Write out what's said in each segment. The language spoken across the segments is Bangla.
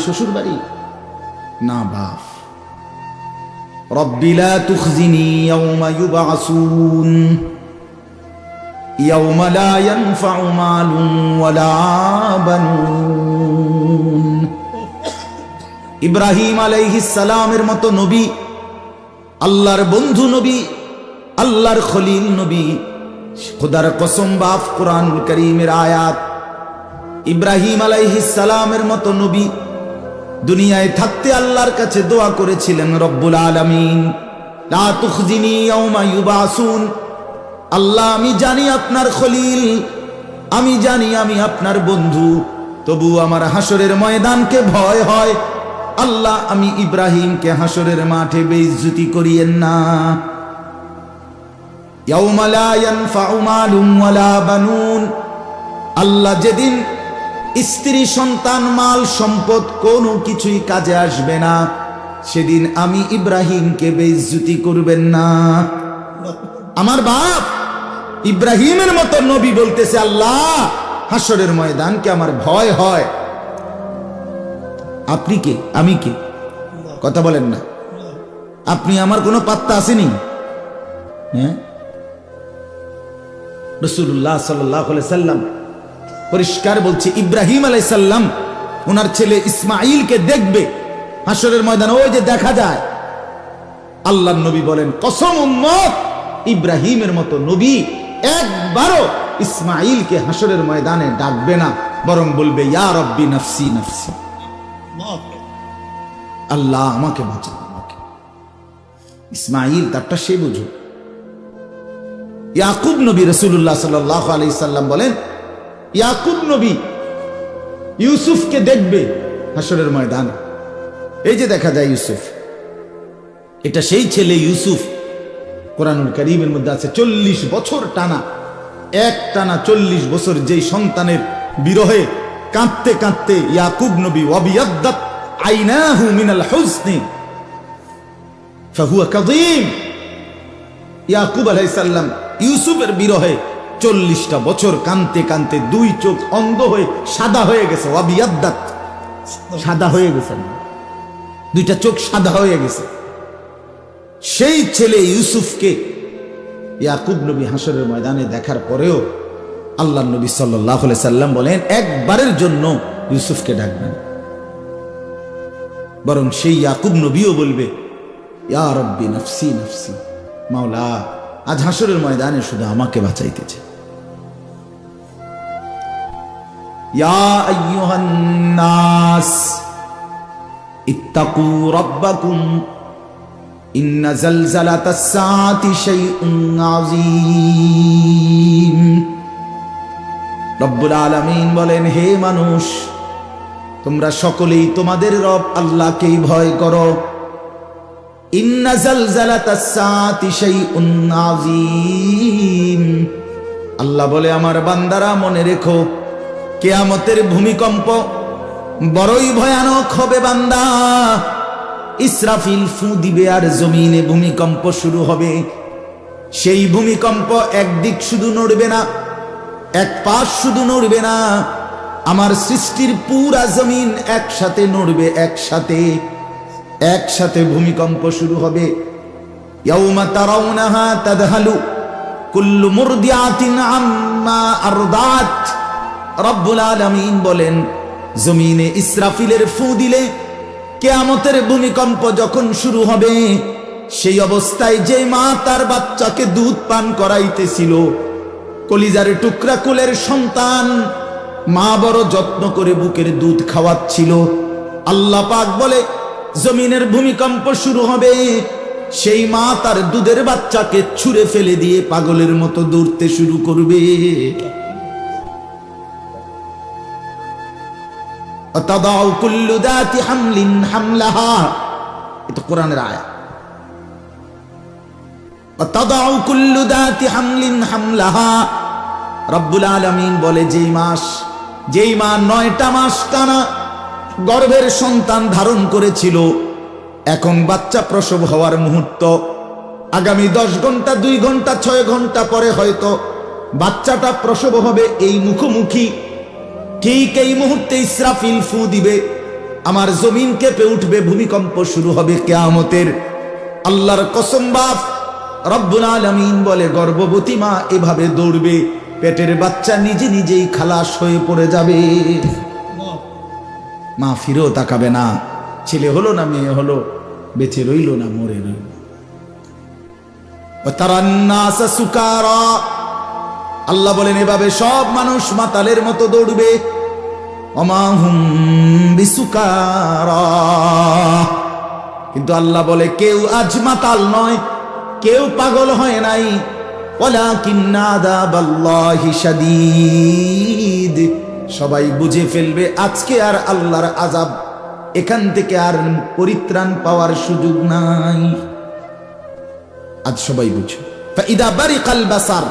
শ্বশুর বাড়ি না বাপ। রব্বি লা তুখজিনি ইয়াওমা ইউবআসুন ইয়াওমা লা ইয়ানফাউ মালুন ওয়ালা বানুন। ইব্রাহিম আলাইহিস সালামের মতো নবী, আল্লাহর বন্ধু নবী, আল্লাহর খলিল নবী, খোদার কসম বাপ, কুরআনুল কারীমের আয়াত। ইব্রাহিম আলাইহিস সালামের মতো নবী দুনিয়ায় থাকতে আল্লাহর কাছে দোয়া করেছিলেন, রব্বুল আলামিন লা তুখজিনি ইয়াওমা ইউবআসুন। আল্লাহ, আমি জানি আপনার খলিল, আমি জানি আমি আপনার বন্ধু, তবু আমার হাসরের ময়দানকে ভয় হয়। আল্লাহ, আমি ইব্রাহিমকে হাসরের মাঠে বেইজ্জতি করিয়েন না। ইয়াওমা লা ইয়ানফাউ মালুন ওয়ালা বানুন। আল্লাহ, যেদিন স্ত্রী, সন্তান, মাল, সম্পদ কোনো কিছুই কাজে আসবে না, সেদিন আমি ইব্রাহিমকে বেইজ্জতি করবেন না। আমার বাপ ইব্রাহিমের মতো নবী বলতেছে, আল্লাহ, হাসরের ময়দানকে আমার ভয় হয়। আপনি কে, আমি কে? কথা বলেন না। আপনি আমার কোনো পাত্তা আসেনি? হ্যাঁ, রাসূলুল্লাহ সাল্লাল্লাহু আলাইহি সাল্লাম পরিষ্কার বলছে, ইব্রাহিম আলাইহিস সালাম ওনার ছেলে ইসমাঈলকে দেখবে হাসরের ময়দানে, ওই যে দেখা যায়। আল্লাহর নবী বলেন, কসম উম্মত, ইব্রাহিমের মতো নবী একবারও ইসমাঈলকে হাসরের ময়দানে ডাকবে না, বরং বলবে, ইয়া রব্বি নফসি নফসি, আল্লাহ আমাকে বাঁচান, আমাকে। ইসমাঈল তারটা সে বুঝো। ইয়াকুব নবী, রাসূলুল্লাহ সাল্লাল্লাহু আলাইহি সাল্লাম বলেন, ইয়াকুব নবী ইউসুফকে দেখবে হাসরের ময়দানে। এই যে দেখা যায় ইউসুফ, এটা সেই ছেলে ইউসুফ। কোরআনুল কারীমের মধ্যে আছে 40 বছর টানা, এক টানা 40 বছর যেই সন্তানের বিরহে কাঁদতে কাঁদতে ইয়াকুব নবী, ওয়াবিয়াদ্দাত আইনাহু মিনাল হুজনি ফাহুয়া কাযীম। ইয়াকুব আলাইহিস সালাম ইউসুফের বিরহে 40টা বছর কাঁদতে কাঁদতে দুই চোখ অন্ধ হয়ে সাদা হয়ে গেছে। ওয়াবিয়াদ্দাত, সাদা হয়ে গেছে, দুইটা চোখ সাদা হয়ে গেছে। সেই ছেলে ইউসুফকে ইয়াকুব নবী হাসরের ময়দানে দেখার পরেও আল্লাহ নবী সাল্লাল্লাহু আলাইহি সাল্লাম বলেন, একবারের জন্য ইউসুফকে ডাকবেন, বরং সেই ইয়াকুব নবীও বলবে, ইয়া রব্বি নফসি নফসি, মাওলা আজ হাসরের ময়দানে শুধু আমাকে বাঁচাইতেছে। ইয়া আইয়ুহান নাস ইত্তাকু রাব্বাকুম ইন্না জালজালাতাস সাআতি শাইউন আযীম। রব্বুল আলামিন বলেন, হে মানুষ, তোমরা সকলেই তোমাদের রব আল্লাহকেই ভয় করো। ইন্না জালজালাতাস সাআতি শাইউন আযীম। আল্লাহ বলে, আমার বান্দারা মনে রেখো, কিয়ামতের ভূমিকম্প বড়ই ভয়ানক হবে বান্দা। ইসরাফিল ফু দিবে আর জমিনে ভূমিকম্প শুরু হবে। সেই ভূমিকম্প একদিক শুধু নড়বে না, এক পাশ শুধু নড়বে না, আমার সৃষ্টির পুরা জমিন একসাথে নড়বে, একসাথে ভূমিকম্প শুরু হবে। ইয়াউমা তারাউনাহা তাদহালু কুল্লু মুরদিআতিন আম্মা আরদাত। রব্বুল আলামিন বলেন, জমিনে ইসরাফিলের ফু দিলে, কিয়ামতের ভূমিকম্প যখন শুরু হবে, সেই অবস্থায় যে মা তার বাচ্চাকে দুধ পান করাইতেছিল, কলিজার টুকরা কোলের সন্তান, মা বড় যত্ন করে বুকের দুধ খাওয়াচ্ছিল, আল্লাহ পাক বলে, জমিনের ভূমিকম্প শুরু হবে, সেই মা তার দুধের বাচ্চাকে ছুঁড়ে ফেলে দিয়ে পাগলের মতো দৌড়তে শুরু করবে। তাদাউ কুল্লু যাতি হামলিন হামলাহা, এটা কোরআনের আয়াত। তাদাউ কুল্লু যাতি হামলিন হামলাহা। রব্বুল আলামিন বলে, যেই মা 9টা মাস টানা গর্ভের সন্তান ধারণ করেছিল, এখন বাচ্চা প্রসব হওয়ার মুহূর্ত, আগামী 10 ঘন্টা, 2 ঘন্টা, 6 ঘন্টা পরে হয়তো বাচ্চাটা প্রসব হবে, এই মুখোমুখি ঠিক এই মুহূর্তে ইসরাফিল ফু দিবে। আমার জমিন কেঁপে উঠবে, ভূমিকম্প শুরু হবে কিয়ামতের। আল্লাহর কসম বাপ রব্বুল আলামিন বলে গর্ভবতী মা এভাবে দৌড়বে, পেটের বাচ্চা নিজে নিজেই খালাস হয়ে পড়ে যাবে, মা ফিরেও তাকাবে না, ছেলে হলো না মেয়ে হলো, বেঁচে রইল না মরে রইল। আল্লাহ বলেন এভাবে সব মানুষ মাতালের মতো দৌড়বে। কিন্তু আল্লাহ বলে কেউ আজ মাতাল নয়, কেউ পাগল হয় নাই। সবাই বুঝে ফেলবে আজকে আর আল্লাহর আযাব, এখান থেকে আর পরিত্রাণ পাওয়ার সুযোগ নাই। আজ সবাই বুঝো। ফাইদা বারিকাল বাসার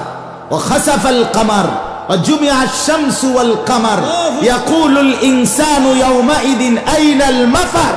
ওয়া খাসাফাল কামার ওয়া জুমিআশ শামসু ওয়াল কামার ইয়াকুলুল ইনসানু ইয়াওমাইদিন আইনাল মাফার।